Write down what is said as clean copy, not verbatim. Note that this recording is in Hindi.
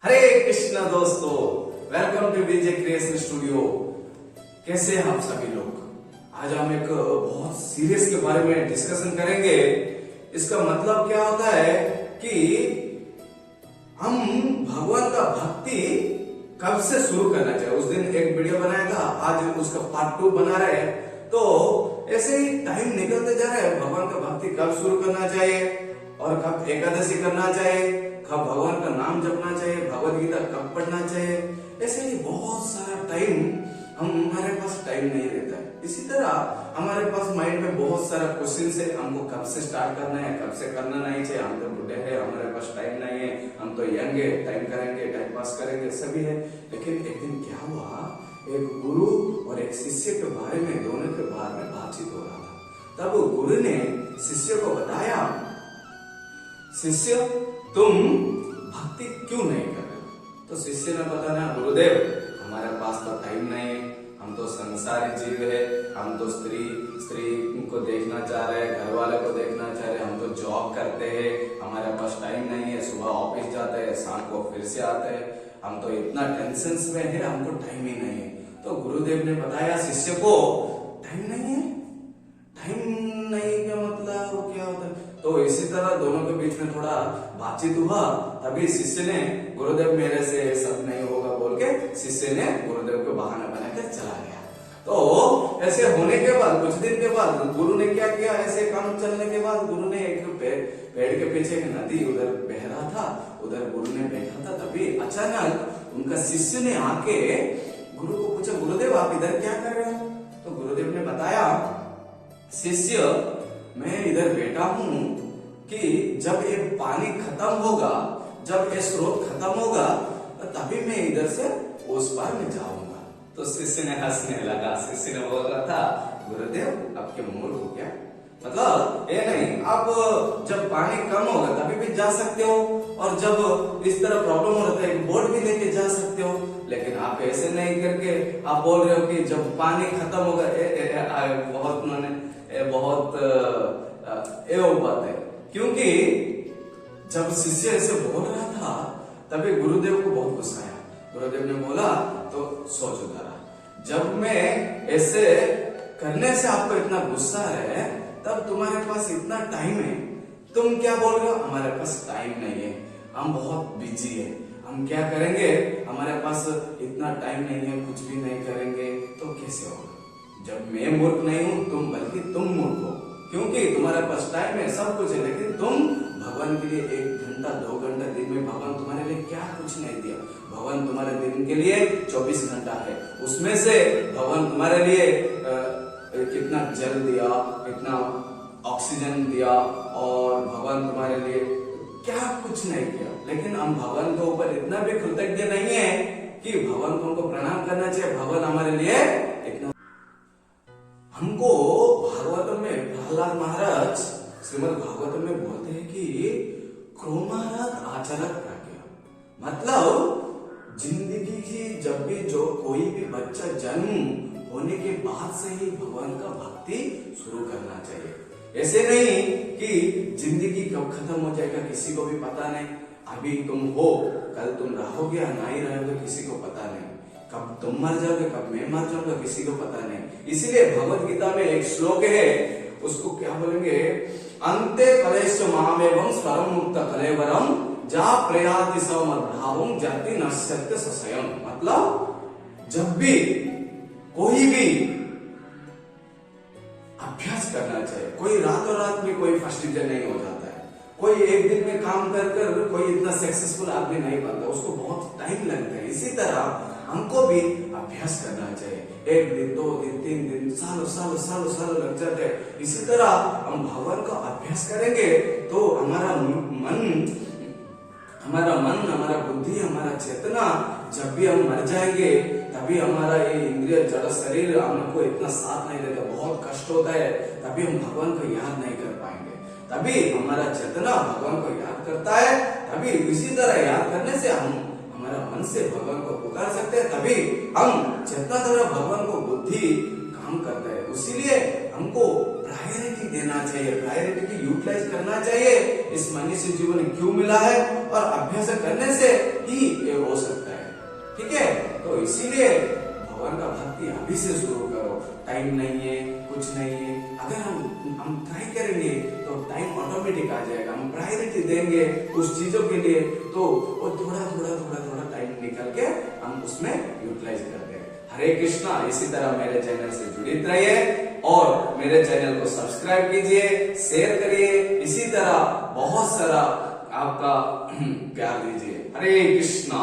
हरे कृष्णा दोस्तों, welcome to Vijay creation studio. कैसे हैं आप सभी लोग? आज हम एक बहुत सीरियस के बारे में डिस्कशन करेंगे। इसका मतलब क्या होता है कि हम भगवान का भक्ति कब से शुरू करना चाहिए। उस दिन एक वीडियो बनाया था, आज उसका पार्ट 2 बना रहे हैं। तो ऐसे ही टाइम निकलते जा रहा है। भगवान का भक्ति कब शुरू करना चाहिए और कब एकादशी करना चाहिए, कब भगवान का नाम जपना चाहिए, भगवत गीता कब पढ़ना चाहिए। ऐसे ही बहुत सारा टाइम हमारे पास टाइम नहीं रहता है। इसी तरह हमारे पास माइंड में बहुत सारा क्वेश्चन है, हमको कब से स्टार्ट करना है, कब से करना नहीं चाहिए। हम तो बुढ़े हैं, हमारे पास टाइम नहीं है, हम तो यंग है, टाइम करेंगे, टाइम पास करेंगे, सभी है। लेकिन एक दिन क्या हुआ, एक गुरु और एक शिष्य के बारे में, दोनों के बारे में बातचीत हो रहा था। तब गुरु ने शिष्य को बताया, शिष्य तुम भक्ति क्यों नहीं कर रहे हो? तो शिष्य ने बताया, गुरुदेव हमारे पास तो टाइम नहीं है, हम तो संसारी जीव है, हम तो स्त्री को देखना चाह रहे हैं, घर वाले को देखना चाह रहे हैं, हम तो जॉब करते हैं, हमारे पास टाइम नहीं है। सुबह ऑफिस जाते हैं, शाम को फिर से आते हैं, हम तो इतना टेंशन में है, हमको टाइम ही नहीं है। तो गुरुदेव ने बताया शिष्य को, टाइम नहीं है, टाइम नहीं का मतलब क्या होता है? तो इसी तरह दोनों के बीच में थोड़ा बातचीत हुआ। तभी शिष्य ने, गुरुदेव मेरे से सब नहीं होगा बोल के शिष्य ने गुरुदेव को बहाना बनाकर चला गया। तो ऐसे होने के बाद कुछ दिन के बाद गुरु ने क्या किया, ऐसे काम चलने के बाद गुरु ने एक पेड़ के पीछे एक नदी उधर बह रहा था, उधर गुरु ने बैठा था। तभी अचानक उनका शिष्य ने आके गुरु को पूछा, गुरुदेव आप इधर क्या कर रहे हो? तो गुरुदेव ने बताया, शिष्य मैं इधर बैठा हूं कि जब ये पानी खत्म होगा, जब ये स्रोत खत्म होगा, तभी मैं इधर से उस पार में जाऊंगा। तो शिष्य ने हंसने लगा। शिष्य ने बोल रहा था, गुरुदेव आपके मूर्ख हो क्या? मतलब ये नहीं, आप जब पानी कम होगा तभी भी जा सकते हो, और जब इस तरह प्रॉब्लम हो रहा है एक बोट भी लेके जा सकते हो। लेकिन आप ऐसे नहीं करके आप बोल रहे हो कि जब पानी खत्म होगा। बहुत बात है, क्योंकि जब शिष्य ऐसे बोल रहा था तभी गुरुदेव को बहुत गुस्सा आया। गुरुदेव ने बोला, तो सोचो जरा, जब मैं ऐसे करने से आपको इतना गुस्सा है, तब तुम्हारे पास इतना टाइम है, तुम क्या बोल रहे हो? हमारे पास टाइम नहीं है, हम बहुत बिजी है, हम क्या करेंगे, हमारे पास इतना टाइम नहीं है, कुछ भी नहीं करेंगे। तो कैसे होगा? जब मैं मूर्ख नहीं हूं, तुम बल्कि तुम मूर्ख हो, क्योंकि तुम्हारे पास टाइम है, सब कुछ है, लेकिन तुम भगवान के लिए 1 घंटा 2 घंटा दिन में, भगवान तुम्हारे लिए क्या कुछ नहीं दिया। भगवान तुम्हारे दिन के लिए 24 घंटा है, उसमें से भगवान तुम्हारे लिए कितना जल दिया, कितना ऑक्सीजन दिया, और भगवान तुम्हारे लिए क्या कुछ नहीं किया। लेकिन हम भगवान के ऊपर इतना भी कृतज्ञ नहीं है कि भगवान को हमको प्रणाम करना चाहिए। भगवान हमारे लिए इतना, हमको भागवतम में प्रहलाद महाराज श्रीमद् भागवतम में बोलते हैं कि क्रोमारत आचरत प्राज्ञा, मतलब जिंदगी की जब भी जो कोई भी बच्चा जन्म होने के बाद से ही भगवान का भक्ति शुरू करना चाहिए। ऐसे नहीं कि जिंदगी कब खत्म हो जाएगा किसी को भी पता नहीं। अभी तुम हो, कल तुम रहोगे या नहीं रहोगे किसी को पता नहीं। कब तुम मर जाओगे, कब मैं मर जाऊंगा, किसी को पता नहीं। इसीलिए भगवत गीता में एक श्लोक है, उसको क्या बोलेंगे, अंते कलेश महामेवं स्वरम मुक्त कलेवरम जा प्रयाति समद्भावं जाति नश्यत्य सस्यम। मतलब जब भी कोई भी अभ्यास करना चाहिए, कोई रातों रात में कोई फर्स्ट डिवीजन नहीं हो जाता है, कोई एक दिन में काम कर कर कोई इतना सक्सेसफुल आदमी नहीं बनता, उसको बहुत टाइम लगता है। इसी तरह हमको भी अभ्यास करना चाहिए। 1 दिन 2 दिन 3 दिन, सालों लग जाते हैं। इसी तरह हम भगवान का अभ्यास करेंगे तो हमारा मन, हमारा बुद्धि, हमारा चेतना, जब भी हम मर जाएंगे तभी हमारा ये इंद्रिय जड़ शरीर हमको इतना साथ नहीं देता, बहुत कष्ट होता है, तभी हम भगवान को याद नहीं कर पाएंगे। तभी हमारा चेतना भगवान को याद करता है, तभी इसी तरह याद करने से हम हमारा मन से भगवान को पुकार सकते हैं, तभी हम चेतना द्वारा भगवान को बुद्धि काम करता है। इसीलिए हमको प्रायोरिटी देना चाहिए, प्रायोरिटी की यूटिलाइज करना चाहिए। इस मनुष्य जीवन क्यों मिला है? और अभ्यास करने से ही ये हो सकता है। ठीक है, तो इसीलिए भगवान का भक्ति अभी से शुरू करो। टाइम नहीं है, कुछ नहीं है, अगर हम ट्राई करेंगे तो टाइम ऑटोमेटिक आ जाएगा। हम प्रायोरिटी देंगे उस चीजों के लिए तो वो थोड़ा टाइम निकल के हम उसमें यूटिलाइज कर देंगे। हरे कृष्णा। इसी तरह मेरे चैनल से जुड़े रहिए और मेरे चैनल को सब्सक्राइब कीजिए, शेयर करिए, इसी तरह बहुत सारा आपका प्यार दीजिए। हरे कृष्णा।